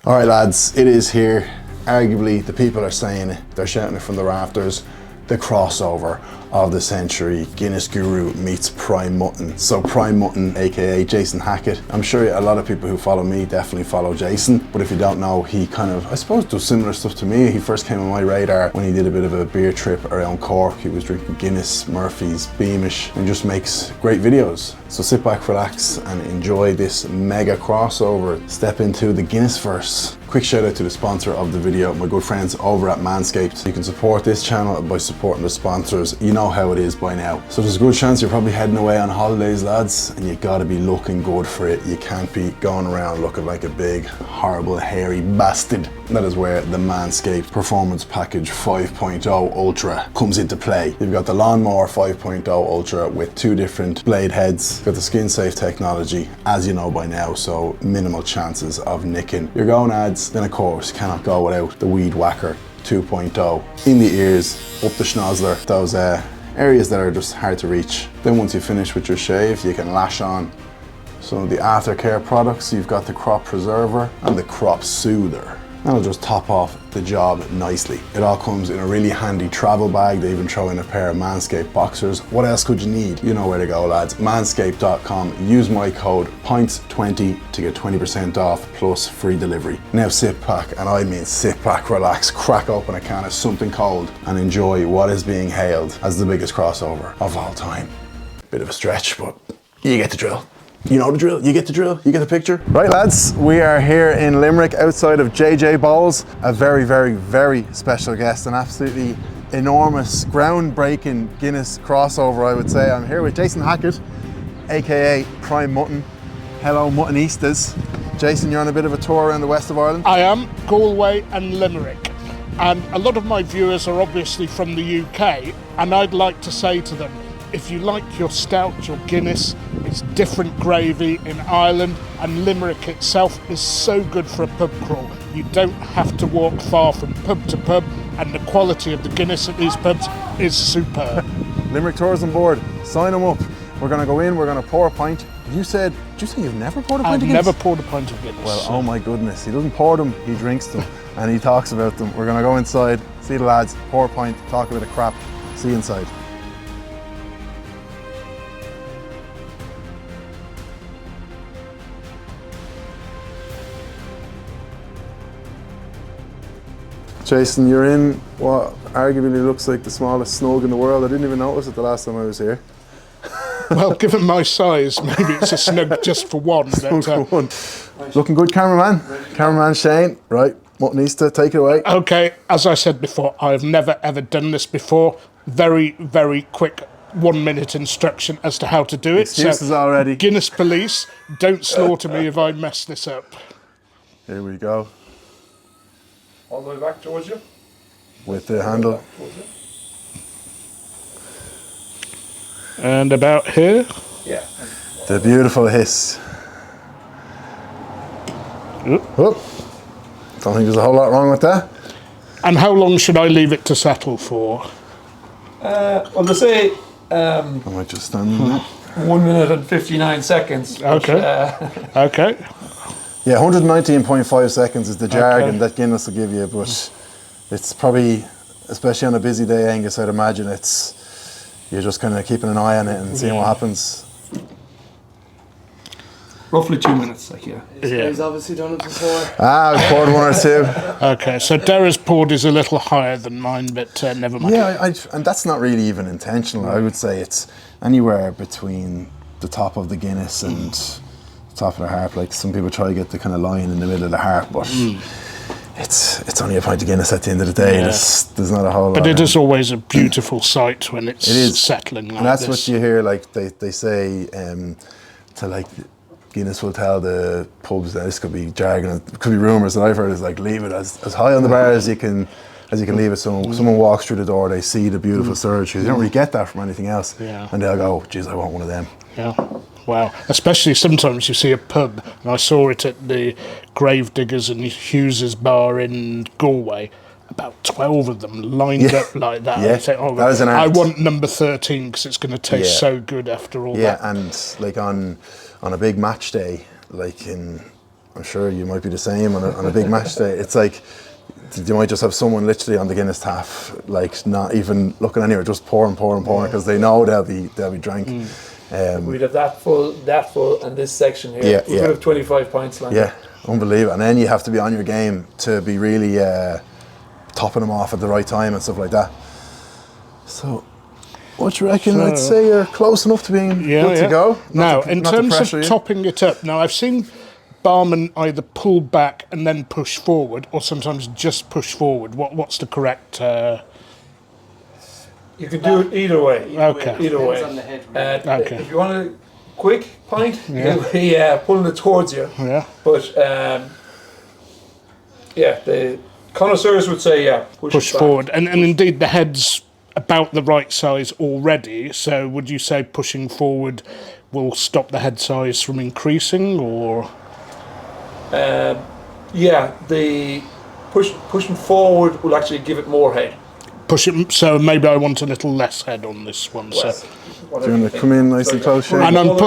All right, lads, it is here. Arguably, the people are saying it. They're shouting it from the rafters. The crossover of the century. Guinness Guru meets Prime Mutton. So Prime Mutton, aka Jason Hackett. I'm sure a lot of people who follow me definitely follow Jason, but if you don't know, he kind of, I suppose, does similar stuff to me. He first came on my radar when he did a bit of a beer trip around Cork. He was drinking Guinness, Murphy's, Beamish, and just makes great videos. So sit back, relax, and enjoy this mega crossover. Step into the Guinness verse. Quick shout out to the sponsor of the video, my good friends over at Manscaped. You can support this channel by supporting the sponsors. You know how it is by now. So there's a good chance you're probably heading away on holidays, lads, and you gotta be looking good for it. You can't be going around looking like a big, horrible, hairy bastard. That is where the Manscaped Performance Package 5.0 Ultra comes into play. You've got the Lawnmower 5.0 Ultra with 2 different blade heads. You've got the skin safe technology, as you know by now, so minimal chances of nicking your gonads. Then of course, cannot go without the Weed Whacker 2.0. In the ears, up the schnozzler, those areas that are just hard to reach. Then once you finish with your shave, you can lash on some of the aftercare products. You've got the Crop Preserver and the Crop Soother. That'll just top off the job nicely. It all comes in a really handy travel bag. They even throw in a pair of Manscaped boxers. What else could you need? You know where to go, lads. Manscaped.com. Use my code PINTS20 to get 20% off plus free delivery. Now sit back, and I mean sit back, relax, crack open a can of something cold and enjoy what is being hailed as the biggest crossover of all time. Bit of a stretch, but you get the drill. You know the drill, you get the drill, you get the picture. Right, lads, we are here in Limerick outside of JJ Bowles. A very, very, very special guest, an absolutely enormous, groundbreaking Guinness crossover, I would say. I'm here with Jason Hackett, aka Prime Mutton. Hello, Muttonistas. Jason, you're on a bit of a tour around the west of Ireland. I am, Galway and Limerick. And a lot of my viewers are obviously from the UK, and I'd like to say to them, if you like your stout, your Guinness, it's different gravy in Ireland, and Limerick itself is so good for a pub crawl. You don't have to walk far from pub to pub, and the quality of the Guinness at these pubs is superb. Limerick Tourism Board, sign them up. We're going to go in, we're going to pour a pint. Did you say you've never poured a pint of Guinness? I've never poured a pint of Guinness. Well, oh my goodness, he doesn't pour them, he drinks them, and he talks about them. We're going to go inside, see the lads, pour a pint, talk a bit of crap, see you inside. Jason, you're in what arguably looks like the smallest snug in the world. I didn't even notice it the last time I was here. Well, given my size, maybe it's a snug just for one. Snug for one. Looking good, cameraman. Cameraman Shane. Right, Muttonista, take it away. Okay, as I said before, I've never ever done this before. Very, very quick 1-minute instruction as to how to do it. Excuses already. Guinness police, don't slaughter me if I mess this up. Here we go. All the way back towards you. With the handle. And about here. Yeah. The beautiful hiss. Oh. Don't think there's a whole lot wrong with that. And how long should I leave it to settle for? Well, they say I might just stand in there. 1 minute and 59 seconds. Okay. Okay. Yeah, 119.5 seconds is the jargon that Guinness will give you, but it's probably, especially on a busy day, Angus, I'd imagine you're just kind of keeping an eye on it and seeing what happens. Roughly 2 minutes, like, yeah. He's obviously done it before. I've poured 1 or 2. Okay, so Dara's poured is a little higher than mine, but never mind. Yeah, and that's not really even intentional. I would say it's anywhere between the top of the Guinness and the top of the harp. Like some people try to get the kind of line in the middle of the harp, but it's only a pint of Guinness at the end of the day. Yeah. There's not a whole lot. But it is always a beautiful sight when it's settling like and that's this. what you hear, like they say to like Guinness will tell the pubs that this could be jargon, it could be rumours that I've heard, is like leave it as high on the bar as you can leave it. Someone walks through the door, they see the beautiful surge, because you don't really get that from anything else. Yeah. And they'll go, geez, I want one of them. Yeah. Wow. Especially sometimes you see a pub, and I saw it at the Gravediggers and Hughes's bar in Galway. About 12 of them lined up like that. Yeah, I say, oh, that is an art. I want number 13 because it's going to taste so good after all that. Yeah, and like on a big match day, like I'm sure you might be the same on a big match day. It's like you might just have someone literally on the Guinness tap, like not even looking anywhere, just pouring because they know they'll be drank. We'd have that full, and this section here. We could have 25 pints longer. Yeah, unbelievable. And then you have to be on your game to be really topping them off at the right time and stuff like that. So, what do you reckon? I'd say you're close enough to being good to go. Now, in terms of topping it up, now I've seen barmen either pull back and then push forward, or sometimes just push forward. What's the correct? You can do it either way. Okay. Either way. On the head, really. Okay. If you want a quick pint, you'll be pulling it towards you. Yeah. But the connoisseurs would say push forward, and indeed the head's about the right size already. So would you say pushing forward will stop the head size from increasing, or? The pushing forward will actually give it more head. Push it, so maybe I want a little less head on this one. So. Do you want to come in nice and close, Shane? And I'm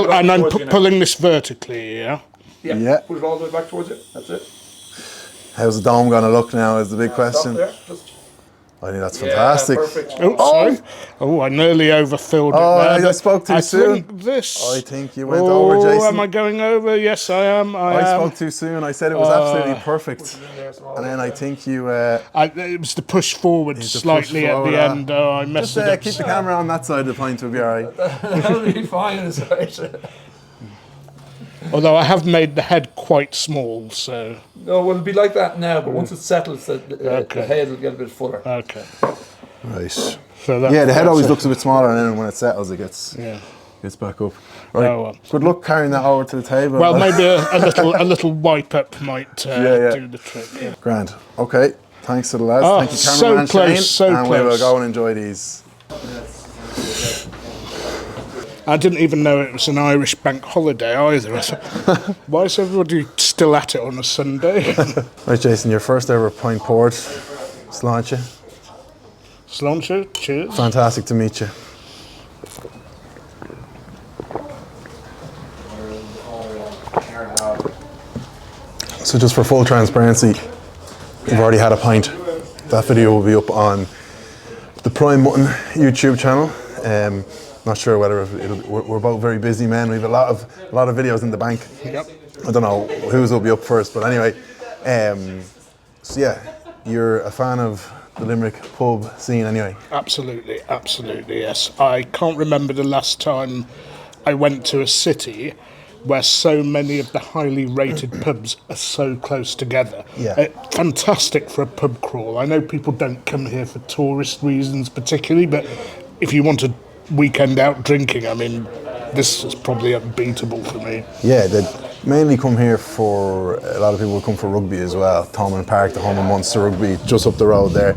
pulling this vertically, yeah? Yeah. Put it all the way back towards it. That's it. How's the dome going to look now is the big question. Stop there. Just I think that's fantastic. Perfect. Sorry. Oh, I nearly overfilled it there. I spoke too soon. I think you went over, Jason. Am I going over? Yes, I am. I spoke too soon. I said it was absolutely perfect. And then I think you... it was the push forward slightly at the end. I messed it up. Keep the camera on that side of the pint, will be all right. That'll be fine. Although I have made the head quite small, so... No, well, it'll be like that now, but once it settles, the head will get a bit fuller. Okay. Right. So the head always looks a bit smaller, and then when it settles, it gets back up. Right. Oh, well. Good luck carrying that over to the table. Well, maybe a little wipe up might do the trick. Yeah. Grand. Okay. Thanks to the lads. Thank you, cameraman Shane. And we will go and enjoy these. I didn't even know it was an Irish bank holiday either. I thought, why is everybody still at it on a Sunday? Right, Jason, your first ever pint poured. Sláinte. Sláinte, cheers. Fantastic to meet you. So just for full transparency, we've already had a pint. That video will be up on the Prime Mutton YouTube channel. Not sure whether we're both very busy men. We have a lot of videos in the bank. Yep. I don't know whose will be up first, but anyway. So yeah, you're a fan of the Limerick pub scene anyway. Absolutely, yes. I can't remember the last time I went to a city where so many of the highly rated pubs are so close together. Yeah. Fantastic for a pub crawl. I know people don't come here for tourist reasons particularly, but if you want a weekend out drinking, I mean, this is probably unbeatable for me. Yeah, they mainly come here for, a lot of people come for rugby as well. Thomond Park, the home of Munster Rugby, just up the road there.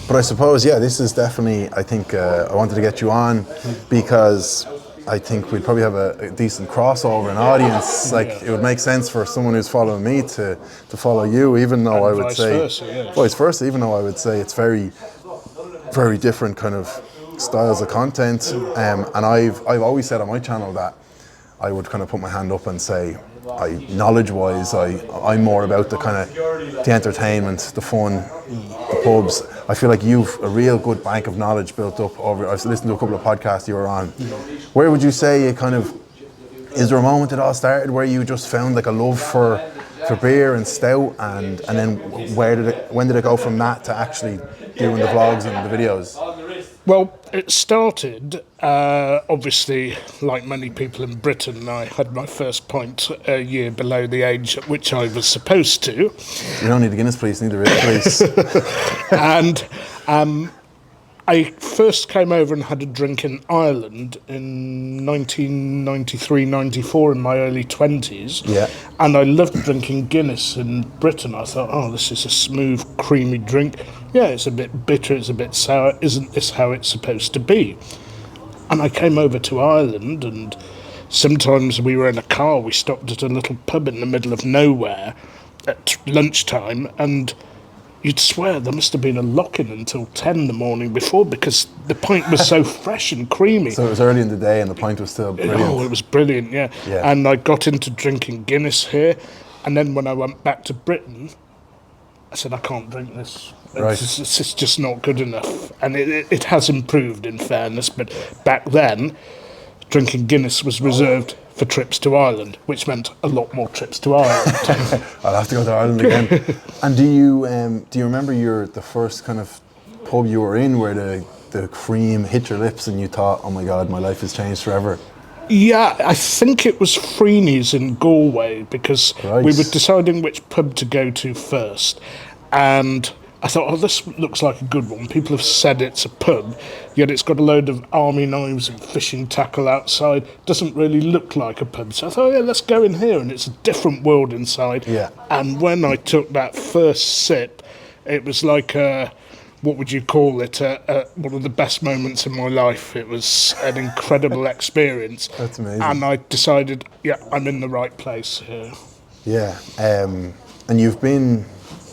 But I suppose, this is definitely, I think, I wanted to get you on because I think we'd probably have a decent crossover in audience. Like, it would make sense for someone who's following me to follow you, even though I would say... Vice versa, even though I would say it's very, very different kind of styles of content, and I've always said on my channel that I would kind of put my hand up and say, knowledge-wise, I'm more about the kind of the entertainment, the fun, the pubs. I feel like you've a real good bank of knowledge built up over. I've listened to a couple of podcasts you were on. Where would you say you kind of? Is there a moment it all started where you just found like a love for beer and stout, and then when did it go from that to actually doing the vlogs and the videos? Well, it started, obviously, like many people in Britain, I had my first pint a year below the age at which I was supposed to. You don't need a Guinness, please, neither please. And I first came over and had a drink in Ireland in 1993-94 in my early 20s. Yeah. And I loved drinking Guinness in Britain. I thought, this is a smooth, creamy drink. Yeah, it's a bit bitter, it's a bit sour. Isn't this how it's supposed to be? And I came over to Ireland, and sometimes we were in a car. We stopped at a little pub in the middle of nowhere at lunchtime, and you'd swear there must have been a lock-in until 10 the morning before, because the pint was so fresh and creamy. So it was early in the day and the pint was still brilliant. Oh, it was brilliant, yeah. And I got into drinking Guinness here, and then when I went back to Britain, I said, I can't drink this. Right. It's just not good enough. And it has improved, in fairness, but back then, drinking Guinness was reserved for trips to Ireland, which meant a lot more trips to Ireland. I'll have to go to Ireland again. And do you remember the first kind of pub you were in where the cream hit your lips and you thought, oh my God, my life has changed forever? Yeah, I think it was Freeney's in Galway, because we were deciding which pub to go to first. And I thought, this looks like a good one. People have said it's a pub, yet it's got a load of army knives and fishing tackle outside. Doesn't really look like a pub. So I thought, let's go in here, and it's a different world inside. Yeah. And when I took that first sip, it was like what would you call it? One of the best moments in my life. It was an incredible experience. That's amazing. And I decided, I'm in the right place here. Yeah. And you've been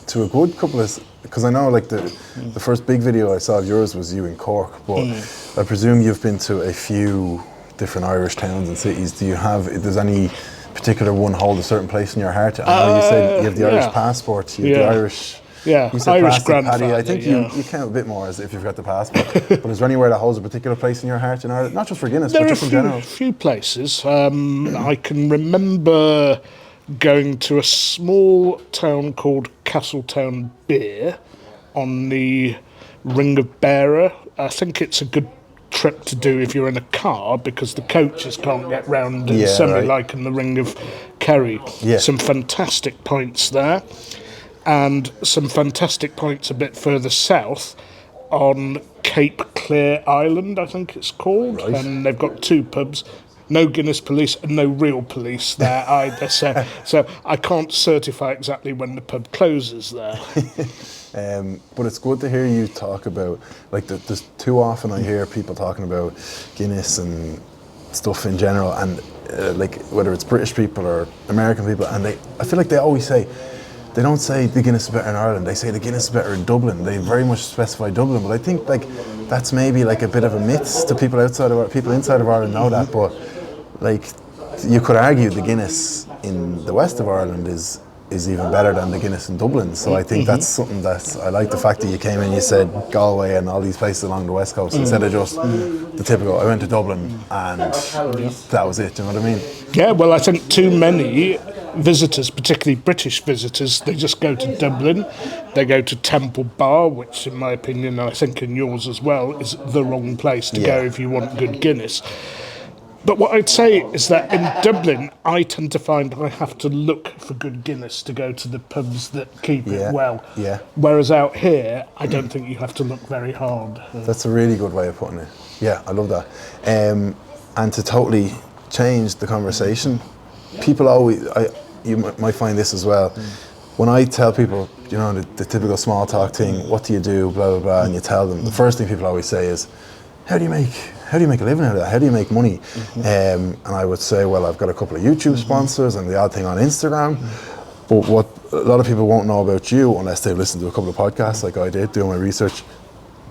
to a good couple of... Because I know, like, the first big video I saw of yours was you in Cork, but I presume you've been to a few different Irish towns and cities. Does any particular one hold a certain place in your heart? I know you said you have the Irish passport, you have the Irish... Yeah, you said Irish grandfather. grandfather. I think you count a bit more as if you've got the passport. But is there anywhere that holds a particular place in your heart in Ireland? Not just for Guinness, but just in general. There are a few places. I can remember going to a small town called Castletown Beer on the Ring of Bearer. I think it's a good trip to do if you're in a car, because the coaches can't get round in semi like in the Ring of Kerry. Yeah. Some fantastic points there, and some fantastic points a bit further south on Cape Clear Island, I think it's called. Right. And they've got two pubs. No Guinness police and no real police there either. So I can't certify exactly when the pub closes there. But it's good to hear you talk about, like, there's too often I hear people talking about Guinness and stuff in general, and like whether it's British people or American people, and I feel like they always say, they don't say the Guinness is better in Ireland, they say the Guinness is better in Dublin. They very much specify Dublin, but I think like that's maybe like a bit of a myth to people outside of people inside of Ireland know that, but like you could argue the Guinness in the west of Ireland is even better than the Guinness in Dublin. So I think that's something that I like, the fact that you came in, you said Galway and all these places along the west coast instead of just the typical, I went to Dublin and that was it, do you know what I mean? Yeah, well, I think too many visitors, particularly British visitors, they just go to Dublin, they go to Temple Bar, which in my opinion, I think in yours as well, is the wrong place to go if you want good Guinness. But what I'd say is that in Dublin, I tend to find I have to look for good Guinness to go to the pubs that keep it well. Yeah. Whereas out here, I don't think you have to look very hard. That's a really good way of putting it. Yeah, I love that. And to totally change the conversation, people always, you might find this as well, when I tell people, you know, the typical small talk thing, what do you do, blah, blah, blah, and you tell them, the first thing people always say is, how do you make a living out of that? How do you make money? And I would say, well, I've got a couple of YouTube sponsors and the odd thing on Instagram. But what a lot of people won't know about you, unless they've listened to a couple of podcasts like I did, doing my research,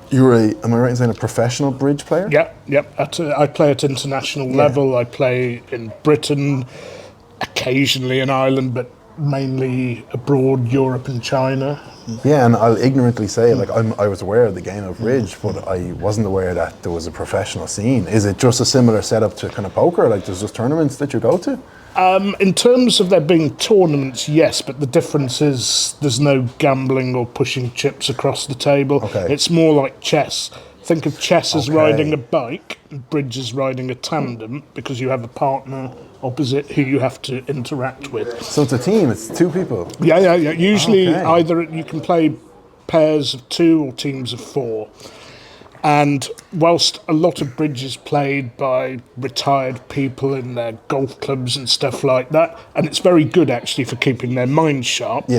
you're am I right in saying a professional bridge player? Yep. I play at international level. I play in Britain, occasionally in Ireland, but mainly abroad, Europe and China. Yeah, and I'll ignorantly say, like, I was aware of the game of bridge, but I wasn't aware that there was a professional scene. Is it just a similar setup to kind of poker? Like, there's just tournaments that you go to? In terms of there being tournaments, yes, but the difference is there's no gambling or pushing chips across the table. Okay. It's more like chess. Think of chess as riding a bike and bridge as riding a tandem, because you have a partner opposite who you have to interact with. So it's a team, it's two people? Yeah. Usually either you can play pairs of two or teams of four. And whilst a lot of bridge is played by retired people in their golf clubs and stuff like that, and it's very good actually for keeping their minds sharp,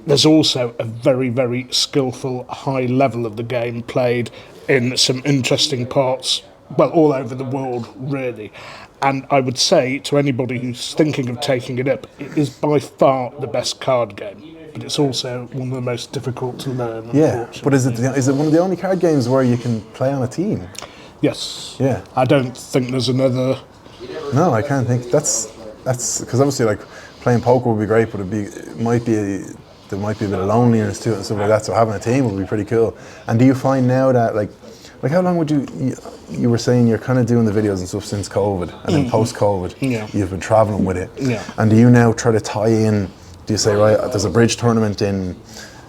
there's also a very, very skillful high level of the game played in some interesting parts, well, all over the world, really. And I would say to anybody who's thinking of taking it up, it is by far the best card game. but it's also one of the most difficult to learn. Yeah, but is it one of the only card games where you can play on a team? Yes. Yeah. I don't think there's another. No, I can't think. That's because obviously like playing poker would be great, but there might be a bit of loneliness to it and stuff like that. So having a team would be pretty cool. And do you find now that like how long would you were saying you're kind of doing the videos and stuff since COVID, and then post-COVID, you've been traveling with it. Yeah. And do you now try to tie in? Do you say, right, there's a bridge tournament in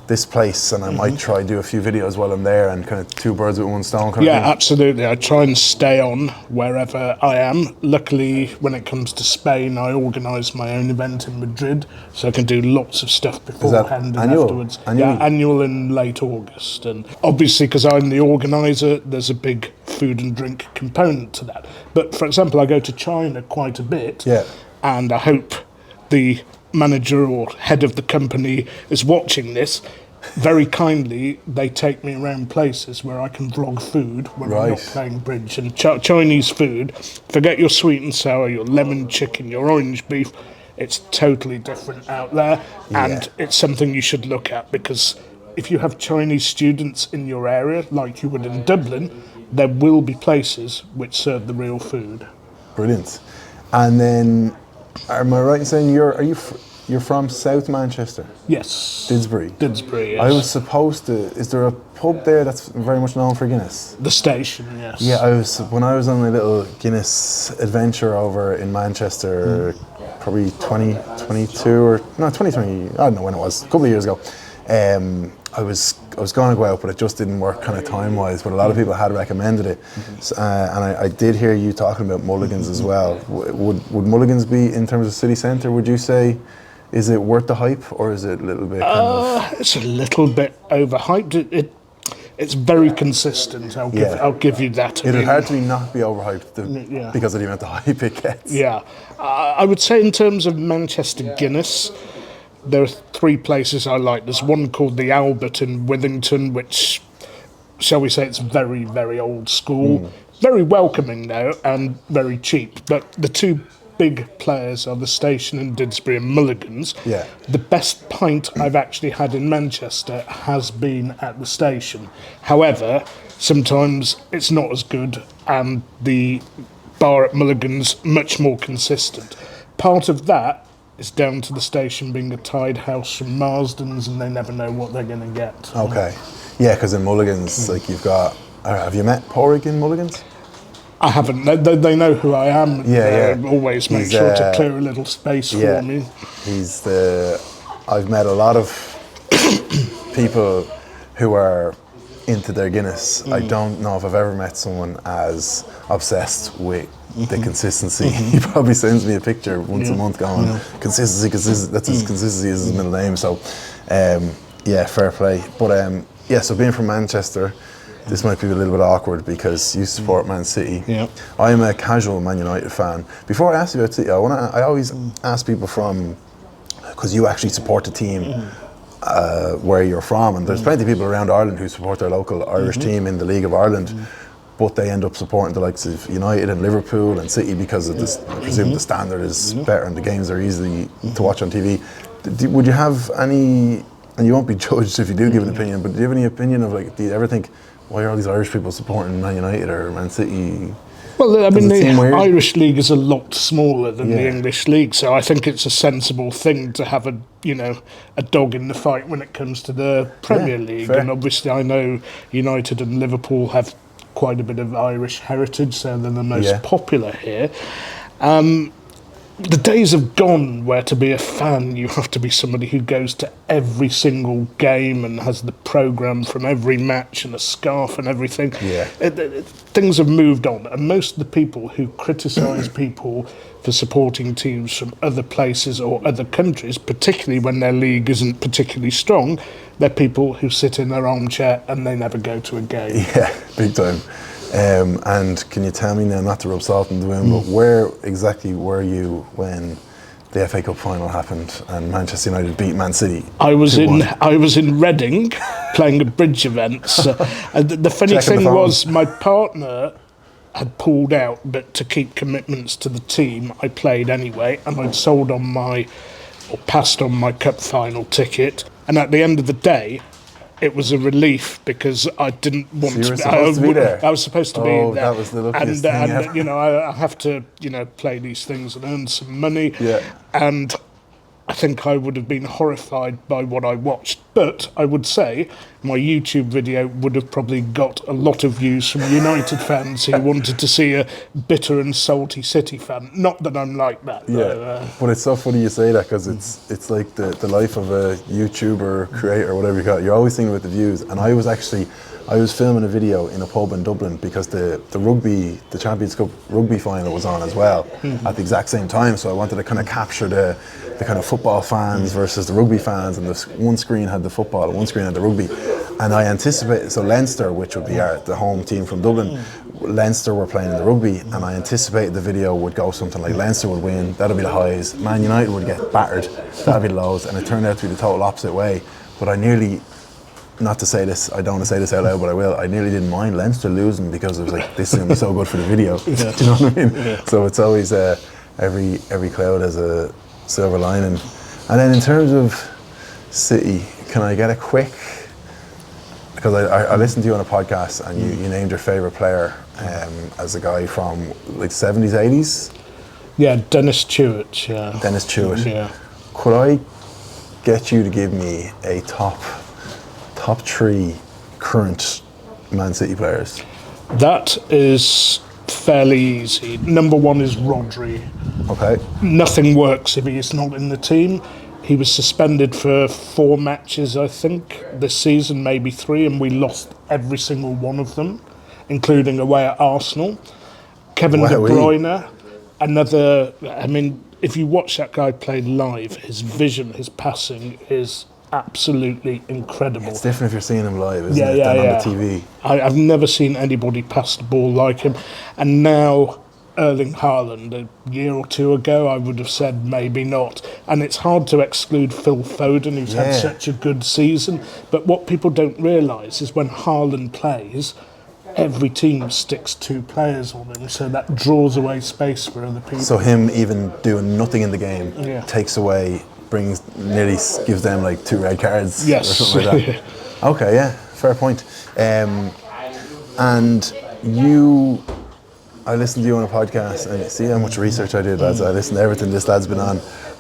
this place, and I might try do a few videos while I'm there, and kind of two birds with one stone kind of thing? Yeah, absolutely. I try and stay on wherever I am. Luckily, when it comes to Spain, I organise my own event in Madrid, so I can do lots of stuff beforehand and afterwards. Yeah, annual in late August. And obviously, because I'm the organiser, there's a big food and drink component to that. But for example, I go to China quite a bit, and I hope the manager or head of the company is watching this. Very kindly, they take me around places where I can vlog food when I'm not playing bridge. And Chinese food, forget your sweet and sour, your lemon chicken, your orange beef, it's totally different out there. And it's something you should look at, because if you have Chinese students in your area, like you would in Dublin, there will be places which serve the real food. Brilliant. And then, am I right in saying you're from South Manchester? Yes. Didsbury? Didsbury, yes. I was supposed to... Is there a pub there that's very much known for Guinness? The station, yes. Yeah, when I was on my little Guinness adventure over in Manchester, probably 2022 or... No, 2020, I don't know when it was, a couple of years ago. I was going to go out, but it just didn't work kind of time-wise, but a lot of people had recommended it. So, and I did hear you talking about Mulligan's as well. Would Mulligan's be, in terms of city centre, would you say, is it worth the hype, or is it a little bit kind of... It's a little bit overhyped. It's very consistent, I'll give you that. It'd hardly not be overhyped because of the amount of hype it gets. Yeah. I would say in terms of Manchester Guinness, there are three places I like. There's one called the Albert in Withington, which, shall we say, it's very, very old school. Very welcoming though, and very cheap. But the two big players are the station in Didsbury and Mulligan's. Yeah. The best pint I've actually had in Manchester has been at the station. However, sometimes it's not as good, and the bar at Mulligan's much more consistent. Part of that is down to the station being a tied house from Marsden's, and they never know what they're going to get. Okay. Yeah, because in Mulligan's, like you've got... have you met Porrig in Mulligan's? I haven't. They know who I am. Yeah. Always make sure to clear a little space for me. I've met a lot of people who are into their Guinness. I don't know if I've ever met someone as obsessed with the consistency. He probably sends me a picture once a month going, consistency, that's his consistency is his middle name. So, fair play. But so being from Manchester, this might be a little bit awkward because you support Man City. Yeah. I'm a casual Man United fan. Before I ask you about City, I always ask people because you actually support the team where you're from, and there's plenty of people around Ireland who support their local Irish team in the League of Ireland, but they end up supporting the likes of United and Liverpool and City because of this. I presume the standard is better and the games are easy to watch on TV. Would you have any, and you won't be judged if you do give an opinion, but do you have any opinion of, like, do you ever think, why are all these Irish people supporting Man United or Man City? Well, I mean, the Irish League is a lot smaller than the English League, so I think it's a sensible thing to have a dog in the fight when it comes to the Premier League. Fair. And obviously, I know United and Liverpool have quite a bit of Irish heritage, so they're the most popular here. The days have gone where to be a fan you have to be somebody who goes to every single game and has the programme from every match and a scarf and everything. Things have moved on, and most of the people who criticise people for supporting teams from other places or other countries, particularly when their league isn't particularly strong, they're people who sit in their armchair and they never go to a game. Yeah, big time. And can you tell me now, not to rub salt in the wound, but where exactly were you when the FA Cup final happened and Manchester United beat Man City? I was in Reading playing a bridge event. So, the funny thing was, my partner had pulled out, but to keep commitments to the team, I played anyway, and I'd passed on my cup final ticket. And at the end of the day, it was a relief because I didn't want so you were to. supposed to be there. I was supposed to be there. That was the luckiest thing and ever. you know, I have to, you know, play these things and earn some money. Yeah. And I think I would have been horrified by what I watched. But I would say my YouTube video would have probably got a lot of views from United fans who wanted to see a bitter and salty City fan. Not that I'm like that. Yeah, but it's so funny you say that because it's like the life of a YouTuber, creator, whatever you call it. You're always thinking about the views. And I was filming a video in a pub in Dublin because the Champions Cup rugby final was on as well at the exact same time. So I wanted to kind of capture the kind of football fans versus the rugby fans, and one screen had the football and one screen had the rugby. And I anticipated, so Leinster, which would be the home team from Dublin, Leinster were playing in the rugby, and I anticipated the video would go something like Leinster would win, that'll be the highs, Man United would get battered, that'll be the lows, and it turned out to be the total opposite way. But I nearly, not to say this, I don't want to say this out loud, but I will, I nearly didn't mind Leinster losing because it was like, this is going to be so good for the video. Do you know what I mean? Yeah. So it's always, every cloud has a silver lining. And then in terms of City, can I get a quick, because I listened to you on a podcast and you named your favourite player as a guy from like 70s, 80s? Yeah, Dennis Tuitt, yeah. Dennis Tuitt. Yeah. Could I get you to give me a top 3 current Man City players? That is fairly easy. Number 1 is Rodri. Okay. Nothing works if he is not in the team. He was suspended for 4 matches, I think, this season, maybe 3, and we lost every single one of them, including away at Arsenal. Kevin De Bruyne, another, I mean, if you watch that guy play live, his vision, his passing is absolutely incredible. It's different if you're seeing him live, isn't it, than on the TV. I've never seen anybody pass the ball like him. And now Erling Haaland, a year or 2 ago, I would have said maybe not. And it's hard to exclude Phil Foden, who's had such a good season. But what people don't realise is when Haaland plays, every team sticks 2 players on him, so that draws away space for other people. So him even doing nothing in the game takes away, nearly gives them like 2 red cards or something like that. Okay, yeah, fair point. And you, I listened to you on a podcast, and see how much research I did, lads. I listened to everything this lad's been on.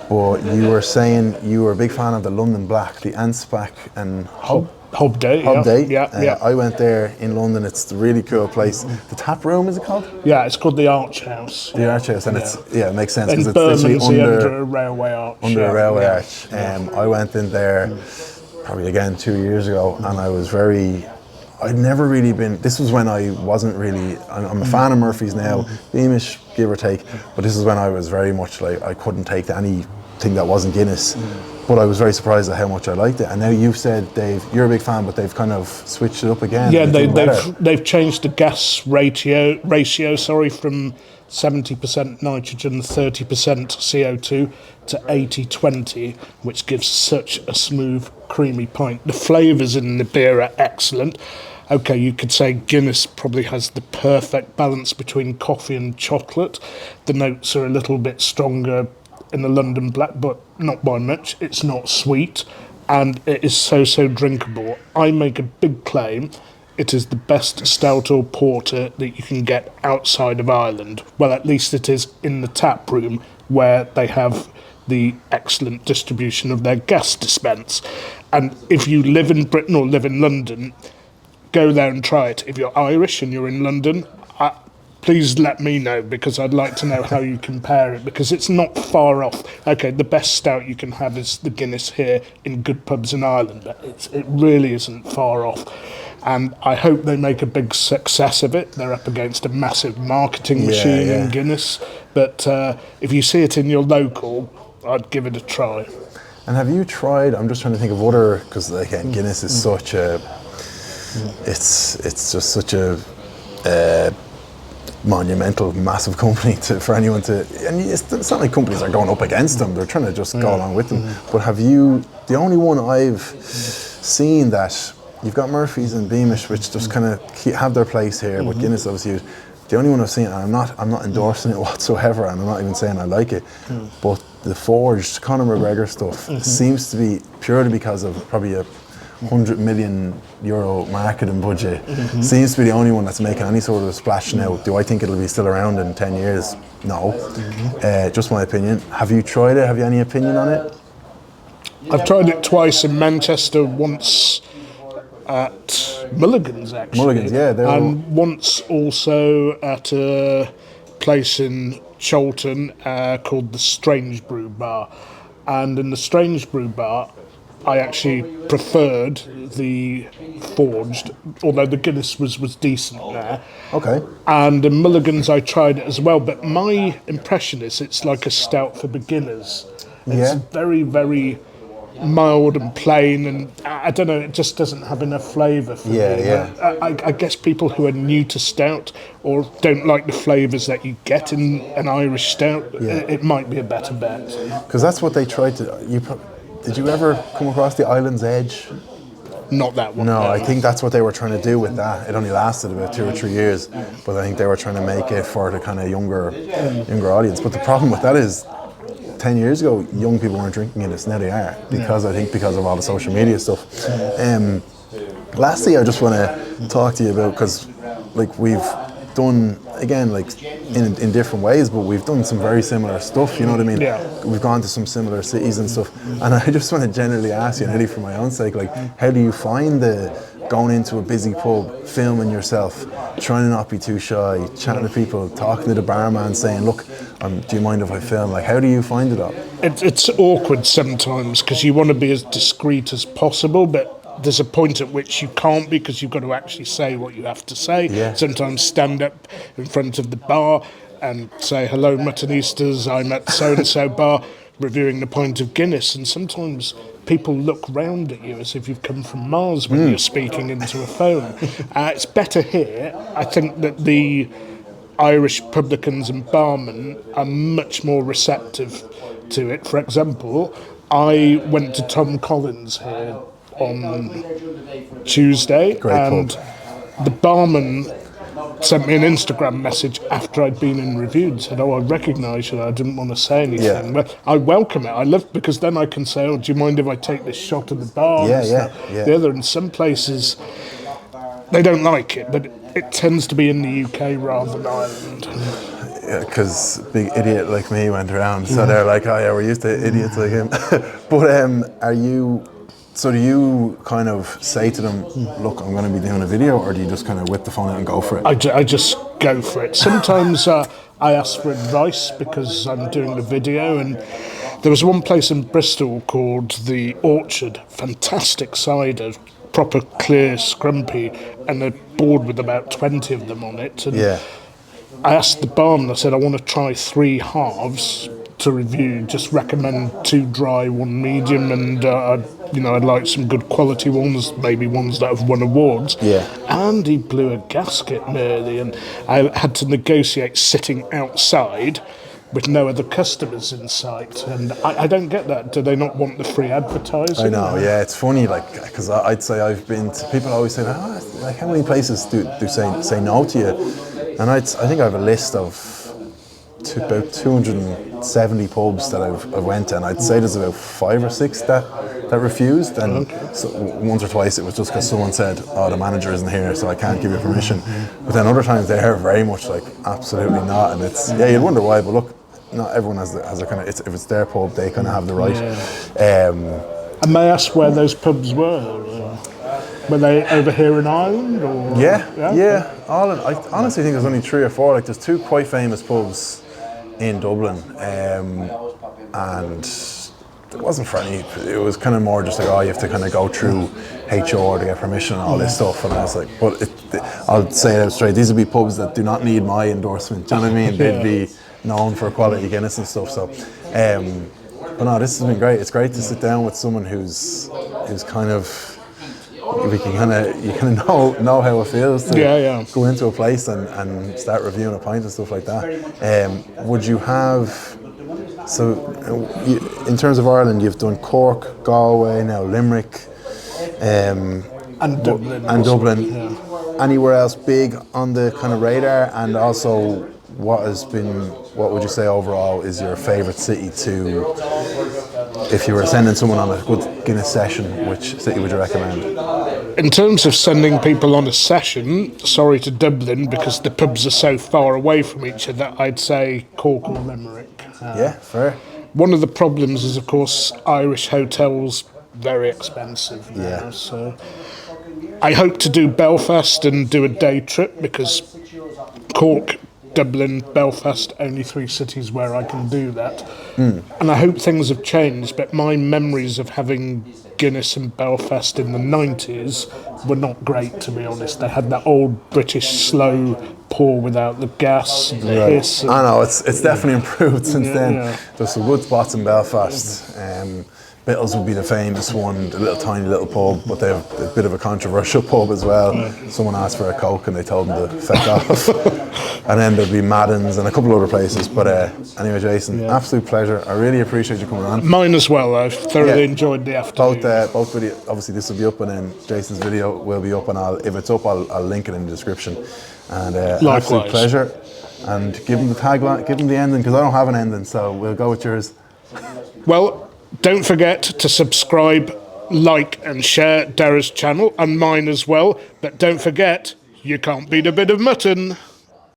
But you were saying you were a big fan of the London Black, the Anspach and Hub Day. Yeah. I went there in London. It's a really cool place. The Tap Room, is it called? Yeah, it's called the Arch House. The Arch House, and it makes sense because it's literally under a railway arch. Under a railway arch. I went in there probably again 2 years ago, and I was I'd never really been. This was when I wasn't really. I'm a fan of Murphy's now, Beamish, give or take. But this is when I was very much like I couldn't take anything that wasn't Guinness. But I was very surprised at how much I liked it. And now you've said, Dave, you're a big fan, but they've kind of switched it up again. Yeah, they've changed the gas ratio from 70% nitrogen, 30% CO2 to 80-20, which gives such a smooth, creamy pint. The flavours in the beer are excellent. Okay, you could say Guinness probably has the perfect balance between coffee and chocolate. The notes are a little bit stronger in the London Black, but not by much. It's not sweet, and it is so drinkable. I make a big claim. It is the best stout or porter that you can get outside of Ireland. Well, at least it is in the tap room where they have the excellent distribution of their gas dispense. And if you live in Britain or live in London, go there and try it. If you're Irish and you're in London, please let me know, because I'd like to know how you compare it, because it's not far off. Okay, the best stout you can have is the Guinness here in good pubs in Ireland, but it really isn't far off. And I hope they make a big success of it. They're up against a massive marketing machine in Guinness. But if you see it in your local, I'd give it a try. And have you tried, I'm just trying to think of other, because again, Guinness is such a, it's just such a monumental, massive company for anyone to, and it's not like companies are going up against them, they're trying to just go along with them. But have you, the only one I've seen that, you've got Murphy's and Beamish, which just kind of have their place here, but Guinness obviously, the only one I've seen, and I'm not endorsing it whatsoever, and I'm not even saying I like it, but the forged Conor McGregor stuff seems to be purely because of probably a €100 million marketing budget. Seems to be the only one that's making any sort of a splash now. Do I think it'll be still around in 10 years? No. Just my opinion. Have you tried it? Have you any opinion on it? I've tried it twice in Manchester, once at Mulligan's actually. Mulligan's, yeah. And once also at a place in Cholton called the Strange Brew Bar. And in the Strange Brew Bar, I actually preferred the forged, although the Guinness was decent there. Okay. And in Mulligan's I tried it as well, but my impression is it's like a stout for beginners. It's very, very mild and plain, and I don't know, it just doesn't have enough flavour for me. I guess people who are new to stout or don't like the flavours that you get in an Irish stout, it might be a better bet. Because that's what they tried to... Did you ever come across the Island's Edge? Not that one. No, I think that's what they were trying to do with that. It only lasted about 2 or 3 years, but I think they were trying to make it for the kind of younger audience. But the problem with that is, 10 years ago, young people weren't drinking Guinness. Now they are, because of all the social media stuff. Lastly, I just want to talk to you about, because like we've done, again, like in different ways, but we've done some very similar stuff, you know what I mean? Yeah. We've gone to some similar cities and stuff. And I just want to generally ask you, and really for my own sake, like, how do you find going into a busy pub, filming yourself, trying to not be too shy, chatting to people, talking to the barman, saying, look, do you mind if I film? Like, how do you find it all? It's awkward sometimes because you want to be as discreet as possible, but there's a point at which you can't, because you've got to actually say what you have to say. Yeah. Sometimes stand up in front of the bar and say, hello, Muttonistas, I'm at so-and-so bar reviewing the pint of Guinness, and sometimes people look round at you as if you've come from Mars when you're speaking into a phone. It's better here. I think that the Irish publicans and barmen are much more receptive to it. For example, I went to Tom Collins here on Tuesday, and the barman sent me an Instagram message after I'd been in review and said, I recognise you, I didn't want to say anything. But I welcome it. I love, because then I can say, do you mind if I take this shot of the bar? The other, in some places, they don't like it, but it tends to be in the UK rather than Ireland. Yeah, because big idiot like me went around, so they're like, oh yeah, we're used to idiots like him. But so do you kind of say to them, look, I'm going to be doing a video, or do you just kind of whip the phone out and go for it? I just go for it. Sometimes I ask for advice because I'm doing the video, and there was one place in Bristol called The Orchard, fantastic cider, proper clear scrumpy, and a board with about 20 of them on it. And I asked the barman, I said, I want to try 3 halves to review, just recommend 2 dry, 1 medium, and I'd like some good quality ones, maybe ones that have won awards. And he blew a gasket nearly, and I had to negotiate sitting outside with no other customers in sight, and I don't get that. Do they not want the free advertising? I know, yeah, it's funny, like, because I'd say I've been to, people always say, like, how many places do say no to you? And I think I have a list of about 270 pubs that I've went to, and I'd say there's about 5 or 6 that refused, and so once or twice it was just because someone said, oh, the manager isn't here, so I can't give you permission. But then other times they are very much like, absolutely not, and it's, you'd wonder why, but look, not everyone has a kind of, if it's their pub, they kind of have the right. And may I ask where those pubs were? Were they over here in Ireland? Or? I honestly think there's only 3 or 4. Like, there's 2 quite famous pubs in Dublin, and it wasn't for any, it was kind of more just like, you have to kind of go through HR to get permission and all this stuff, and I was like, but I'll say it out straight, these would be pubs that do not need my endorsement, do you know what I mean? They'd be known for quality Guinness and stuff, so but no, this has been great. It's great to sit down with someone who's kind of, you kind of know how it feels to go into a place and start reviewing a pint and stuff like that. Would you have, so in terms of Ireland, you've done Cork, Galway, now Limerick, and Dublin. Anywhere else big on the kind of radar? And also, what has been what would you say overall is your favourite city to, if you were sending someone on a good Guinness session, which city would you recommend? In terms of sending people on a session, sorry to Dublin, because the pubs are so far away from each other, I'd say Cork or Limerick. Yeah, fair. One of the problems is, of course, Irish hotels, very expensive now. Yeah. So I hope to do Belfast and do a day trip, because Cork, Dublin, Belfast, only 3 cities where I can do that. And I hope things have changed, but my memories of having Guinness in Belfast in the 90s were not great, to be honest. They had that old British slow pour without the gas and the hiss. I know, it's definitely improved since then. Yeah. There's some good spots in Belfast. Bittles would be the famous one, the little tiny little pub, but they have a bit of a controversial pub as well. Someone asked for a Coke and they told them to feck off. And then there'd be Madden's and a couple of other places. But anyway, Jason, absolute pleasure. I really appreciate you coming on. Mine as well. I've thoroughly enjoyed the afternoon. Both video, obviously this will be up, and then Jason's video will be up, and if it's up, I'll link it in the description. And absolute pleasure. And give him the tagline, give him the ending, because I don't have an ending, so we'll go with yours. Well, don't forget to subscribe, like and share Dara's channel and mine as well. But don't forget, you can't beat a bit of mutton.